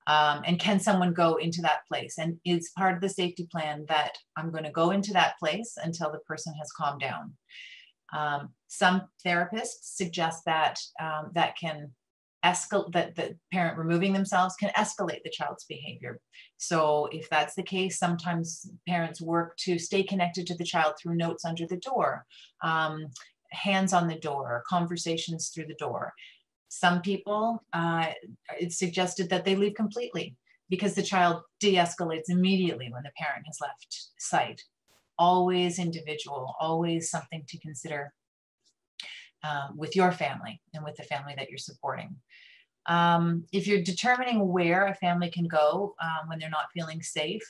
And can someone go into that place? And it's part of the safety plan that I'm going to go into that place until the person has calmed down. Some therapists suggest that that can escalate, that the parent removing themselves can escalate the child's behavior. So if that's the case, sometimes parents work to stay connected to the child through notes under the door, hands on the door, conversations through the door. Some people, it's suggested that they leave completely because the child de-escalates immediately when the parent has left sight. Always individual, always something to consider with your family and with the family that you're supporting. If you're determining where a family can go when they're not feeling safe,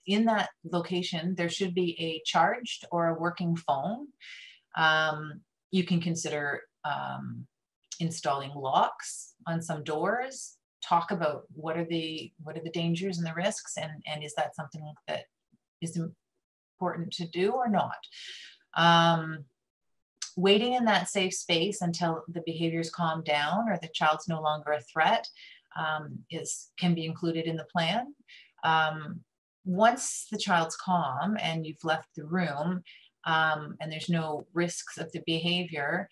in that location, there should be a charged or a working phone. You can consider installing locks on some doors. Talk about what are the dangers and the risks, and is that something that is important to do or not? Waiting in that safe space until the behaviors calm down or the child's no longer a threat can be included in the plan. Once the child's calm and you've left the room and there's no risks of the behavior,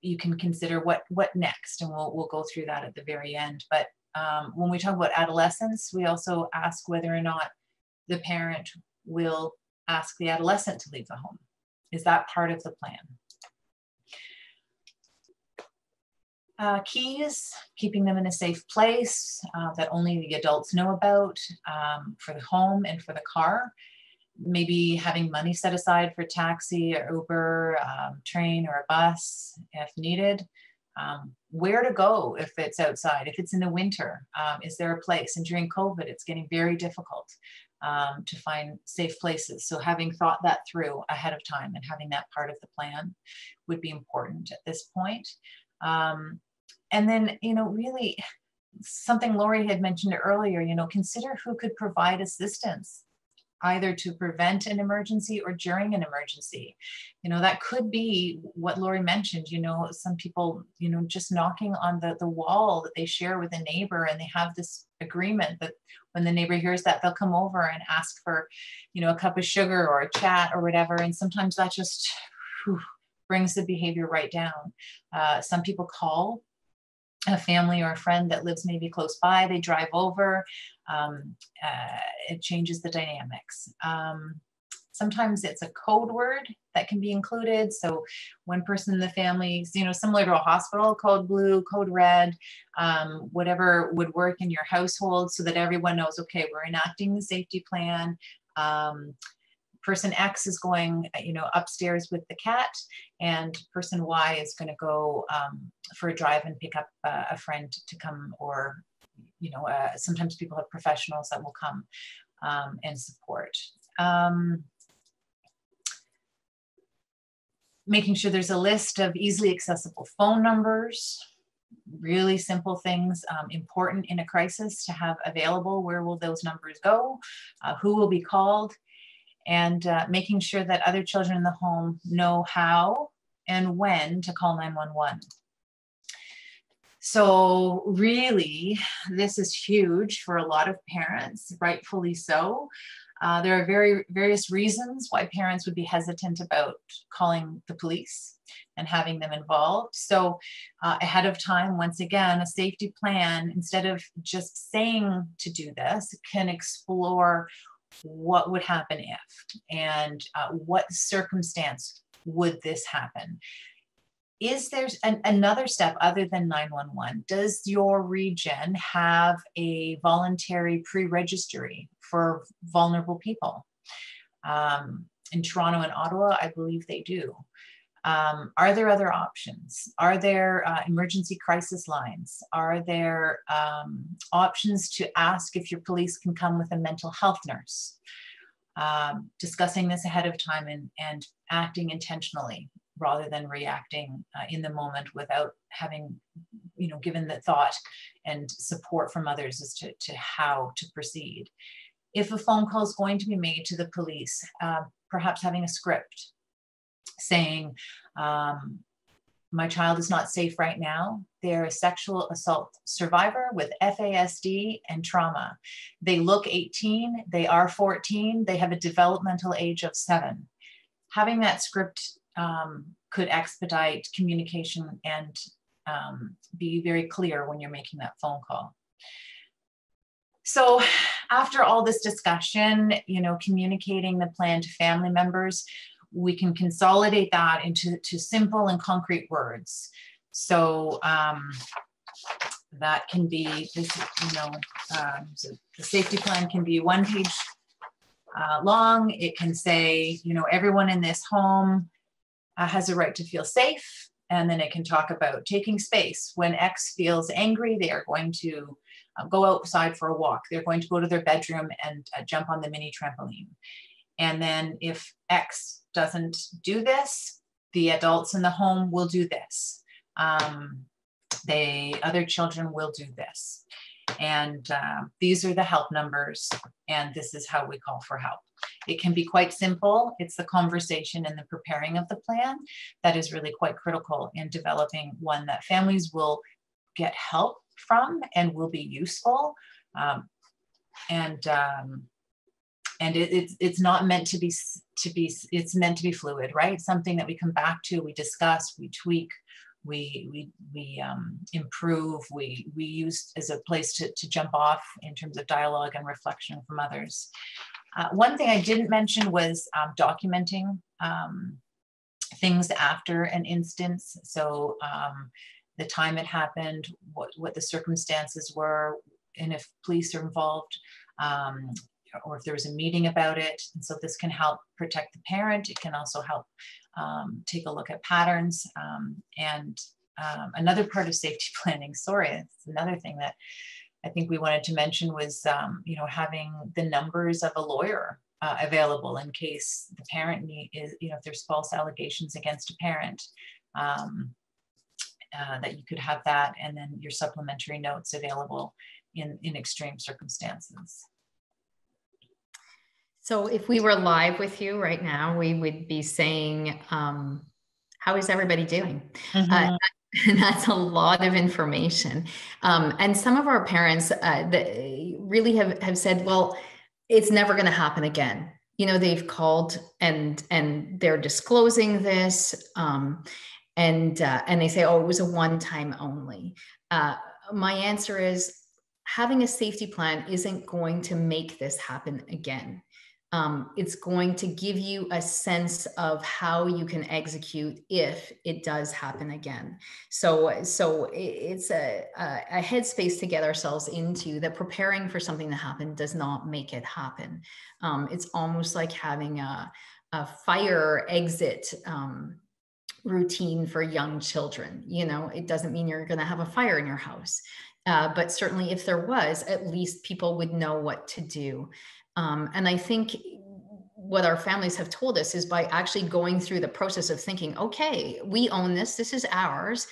you can consider what next, and we'll go through that at the very end. But when we talk about adolescence, we also ask whether or not the parent will ask the adolescent to leave the home. Is that part of the plan? Keys, keeping them in a safe place that only the adults know about for the home and for the car. Maybe having money set aside for taxi or Uber, train or a bus if needed. Where to go if it's outside, if it's in the winter, is there a place? And during COVID, it's getting very difficult to find safe places. So having thought that through ahead of time and having that part of the plan would be important at this point. And then, really something Lori had mentioned earlier, consider who could provide assistance, either to prevent an emergency or during an emergency. That could be what Lori mentioned, some people, just knocking on the wall that they share with a neighbor, and they have this agreement that when the neighbor hears that, they'll come over and ask for, a cup of sugar or a chat or whatever. And sometimes that just brings the behavior right down. Some people call a family or a friend that lives maybe close by, they drive over, it changes the dynamics. Sometimes it's a code word that can be included. So one person in the family, similar to a hospital, code blue, code red, whatever would work in your household so that everyone knows, okay, we're enacting the safety plan. Person X is going, upstairs with the cat, and person Y is going to go for a drive and pick up a friend to come, or, sometimes people have professionals that will come and support. Making sure there's a list of easily accessible phone numbers, really simple things, important in a crisis to have available. Where will those numbers go? Who will be called? And making sure that other children in the home know how and when to call 911. So really, this is huge for a lot of parents, rightfully so. There are various reasons why parents would be hesitant about calling the police and having them involved. So ahead of time, once again, a safety plan, instead of just saying to do this, can explore what would happen if, and what circumstance would this happen? Is there another step other than 911? Does your region have a voluntary pre-registry for vulnerable people? In Toronto and Ottawa, I believe they do. Are there other options? Are there emergency crisis lines? Are there options to ask if your police can come with a mental health nurse? Discussing this ahead of time and acting intentionally rather than reacting in the moment without having, given the thought and support from others as to how to proceed. If a phone call is going to be made to the police, perhaps having a script saying, my child is not safe right now. They're a sexual assault survivor with FASD and trauma. They look 18, they are 14, they have a developmental age of 7. Having that script could expedite communication and be very clear when you're making that phone call. So after all this discussion, communicating the plan to family members, we can consolidate that into simple and concrete words. So that can be this, so the safety plan can be 1 page long. It can say, everyone in this home has a right to feel safe. And then it can talk about taking space. When X feels angry, they are going to go outside for a walk. They're going to go to their bedroom and jump on the mini trampoline. And then if X doesn't do this, the adults in the home will do this. Other children will do this. And these are the help numbers, and this is how we call for help. It can be quite simple. It's the conversation and the preparing of the plan that is really quite critical in developing one that families will get help from and will be useful. It's not meant to be, it's meant to be fluid, right? Something that we come back to, we discuss, we tweak, we improve, we use as a place to jump off in terms of dialogue and reflection from others. One thing I didn't mention was documenting things after an instance. So the time it happened, what the circumstances were, and if police are involved, or if there was a meeting about it. And so this can help protect the parent. It can also help take a look at patterns. And another part of safety planning, it's another thing that I think we wanted to mention was, having the numbers of a lawyer available in case the parent if there's false allegations against a parent, that you could have that, and then your supplementary notes available in extreme circumstances. So if we were live with you right now, we would be saying, how is everybody doing? Mm-hmm. And that's a lot of information. And some of our parents that really have said, well, it's never going to happen again. you know, they've called and they're disclosing this, and they say, oh, it was a one-time only. My answer is, having a safety plan isn't going to make this happen again. It's going to give you a sense of how you can execute if it does happen again. So it's a headspace to get ourselves into, that preparing for something to happen does not make it happen. It's almost like having a fire exit routine for young children. You know, it doesn't mean you're going to have a fire in your house. But certainly if there was, at least people would know what to do. And I think what our families have told us is, by actually going through the process of thinking, okay, we own this, this is ours.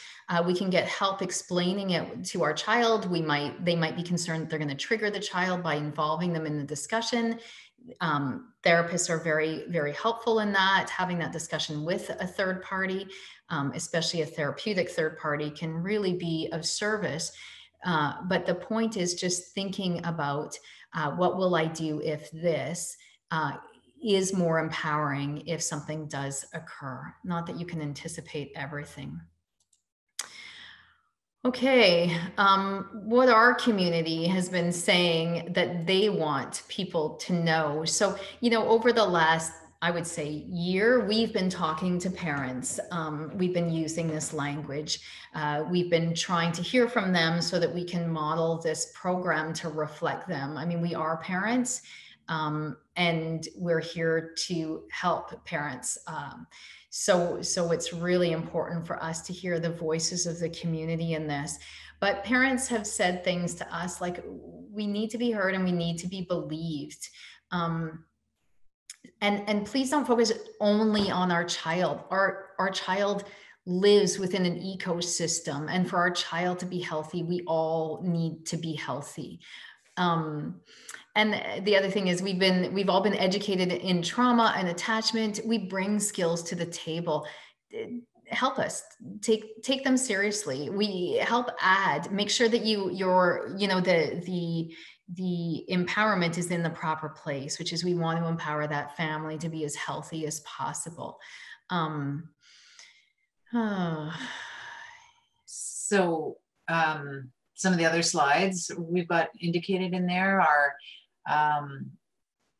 We can get help explaining it to our child. They might be concerned that they're going to trigger the child by involving them in the discussion. Therapists are very, very helpful in that. Having that discussion with a third party, especially a therapeutic third party, can really be of service. But the point is just thinking about what will I do if this is more empowering if something does occur. Not that you can anticipate everything. Okay, what our community has been saying that they want people to know. So, you know, over the last, I would say, year, we've been talking to parents. We've been using this language. We've been trying to hear from them so that we can model this program to reflect them. I mean, we are parents, and we're here to help parents. So it's really important for us to hear the voices of the community in this. But parents have said things to us like, we need to be heard and we need to be believed. And please don't focus only on our child. Our child lives within an ecosystem, and for our child to be healthy, we all need to be healthy. And the other thing is, we've all been educated in trauma and attachment. We bring skills to the table. Help us take them seriously. We help add, make sure that the empowerment is in the proper place, which is, we want to empower that family to be as healthy as possible. So some of the other slides we've got indicated in there are,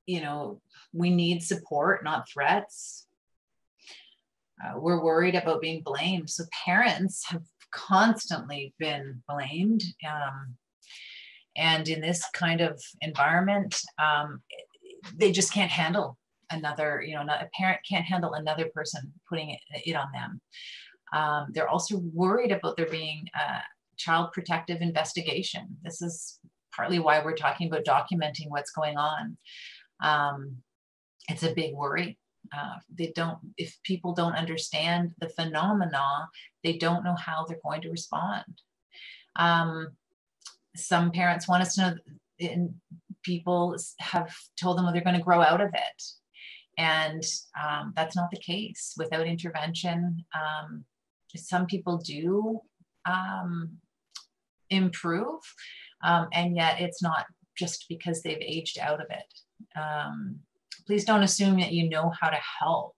you know, we need support, not threats. We're worried about being blamed. So parents have constantly been blamed. And in this kind of environment, they just can't handle another, you know, a parent can't handle another person putting it on them. They're also worried about there being a child protective investigation. This is partly why we're talking about documenting what's going on. It's a big worry. If people don't understand the phenomena, they don't know how they're going to respond. Some parents want us to know, and people have told them they're going to grow out of it. And that's not the case. Without intervention, some people do improve, and yet it's not just because they've aged out of it. Please don't assume that you know how to help.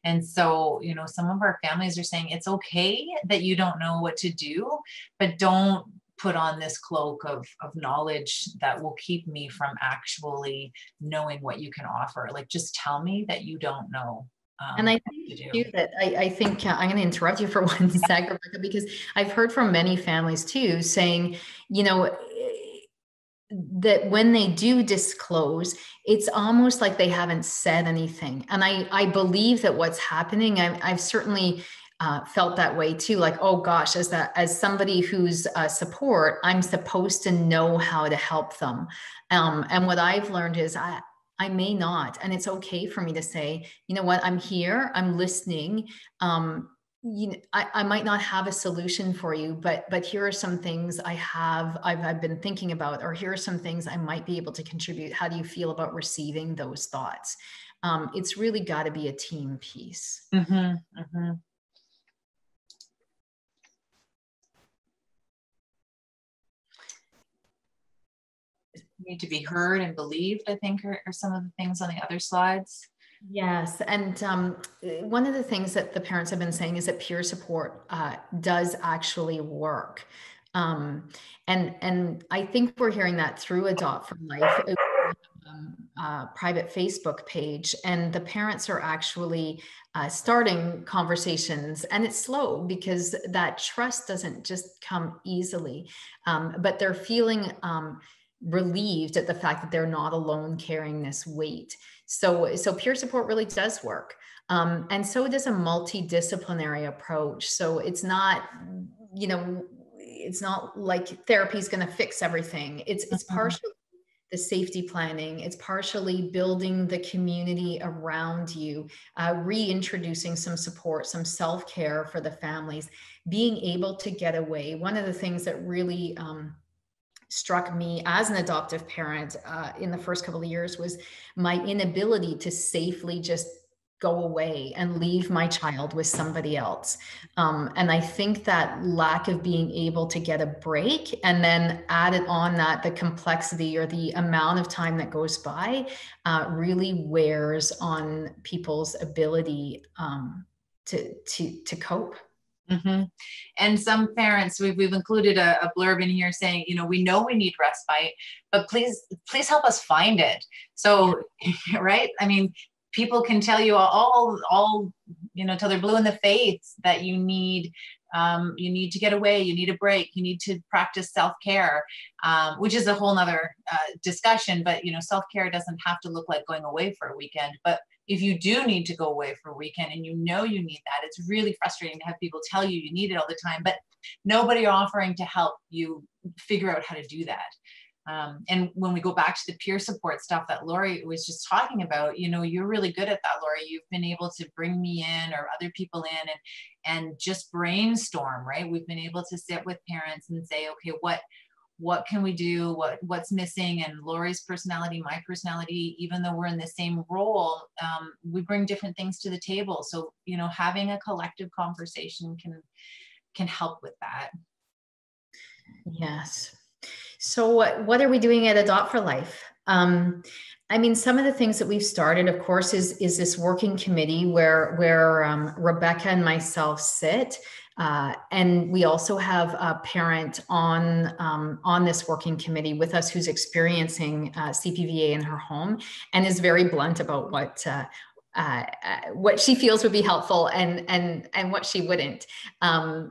And so, you know, some of our families are saying it's okay that you don't know what to do, but don't put on this cloak of knowledge that will keep me from actually knowing what you can offer. Like, just tell me that you don't know. And I think too that I think I'm going to interrupt you for one sec, Rebecca, because I've heard from many families too saying, you know, that when they do disclose, it's almost like they haven't said anything. And I believe that what's happening, I've certainly felt that way too. Like, oh gosh, as somebody who's support, I'm supposed to know how to help them. And what I've learned is I may not, and it's okay for me to say, you know what, I'm here, I'm listening. I might not have a solution for you, but here are some things I've been thinking about, or here are some things I might be able to contribute. How do you feel about receiving those thoughts? It's really got to be a team piece. Mm-hmm, mm-hmm. Need to be heard and believed, I think, are some of the things on the other slides. Yes, and one of the things that the parents have been saying is that peer support does actually work, and I think we're hearing that through Adopt for Life, private Facebook page, and the parents are actually starting conversations, and it's slow because that trust doesn't just come easily, but they're feeling relieved at the fact that they're not alone carrying this weight. So peer support really does work. And so does a multidisciplinary approach. So it's not, it's not like therapy is going to fix everything. It's partially the safety planning. It's partially building the community around you, reintroducing some support, some self-care for the families, being able to get away. One of the things that really struck me as an adoptive parent in the first couple of years was my inability to safely just go away and leave my child with somebody else. And I think that lack of being able to get a break and then added on that the complexity or the amount of time that goes by really wears on people's ability to cope. Mm-hmm. And some parents, we've included a blurb in here saying, we know we need respite, but please help us find it. So, yeah. Right? I mean, people can tell you all, till they're blue in the face that you need to get away, you need a break, you need to practice self-care, which is a whole nother discussion. But, self-care doesn't have to look like going away for a weekend. But if you do need to go away for a weekend and you need that, it's really frustrating to have people tell you you need it all the time, but nobody offering to help you figure out how to do that. And when we go back to the peer support stuff that Lori was just talking about, you're really good at that, Lori. You've been able to bring me in or other people in and just brainstorm, right? We've been able to sit with parents and say, okay, what can we do? What's missing? And Lori's personality, my personality, even though we're in the same role, we bring different things to the table. So, having a collective conversation can help with that. Yes. So what are we doing at Adopt for Life? I mean, some of the things that we've started, of course, is this working committee where Rebecca and myself sit. And we also have a parent on this working committee with us who's experiencing CPVA in her home and is very blunt about what she feels would be helpful and what she wouldn't.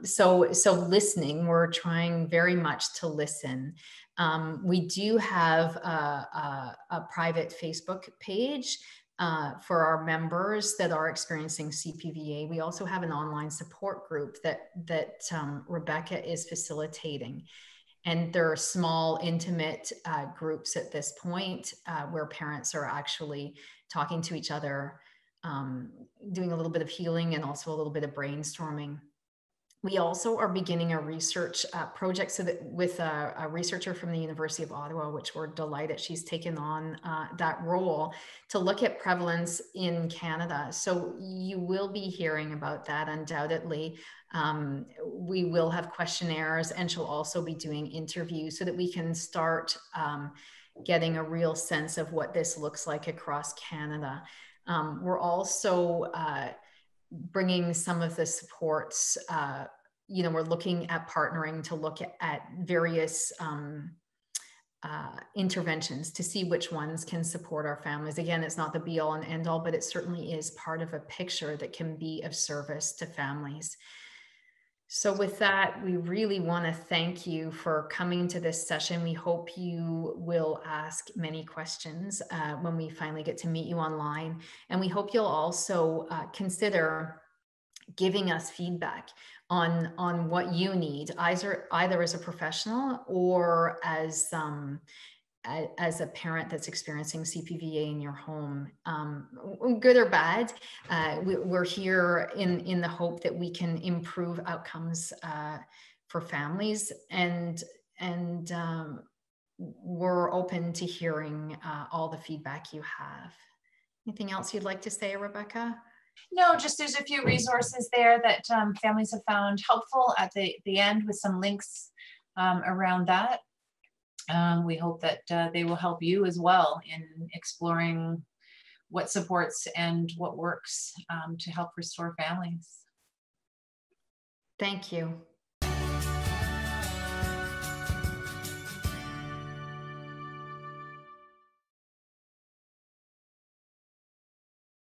So listening, we're trying very much to listen. We do have a private Facebook page for our members that are experiencing CPVA. We also have an online support group that Rebecca is facilitating. And there are small, intimate groups at this point where parents are actually talking to each other, doing a little bit of healing and also a little bit of brainstorming. We also are beginning a research project with a researcher from the University of Ottawa, which we're delighted she's taken on that role to look at prevalence in Canada. So you will be hearing about that undoubtedly. We will have questionnaires and she'll also be doing interviews so that we can start getting a real sense of what this looks like across Canada. We're also bringing some of the supports, we're looking at partnering to look at various interventions to see which ones can support our families. Again, it's not the be all and end all, but it certainly is part of a picture that can be of service to families. So with that, we really want to thank you for coming to this session. We hope you will ask many questions when we finally get to meet you online. And we hope you'll also consider giving us feedback on what you need, either as a professional or as a parent that's experiencing CPVA in your home, good or bad. We're here in the hope that we can improve outcomes for families, and we're open to hearing all the feedback you have. Anything else you'd like to say, Rebecca? No, just there's a few resources there that families have found helpful at the end with some links around that. we hope that they will help you as well in exploring what supports and what works to help restore families. Thank you.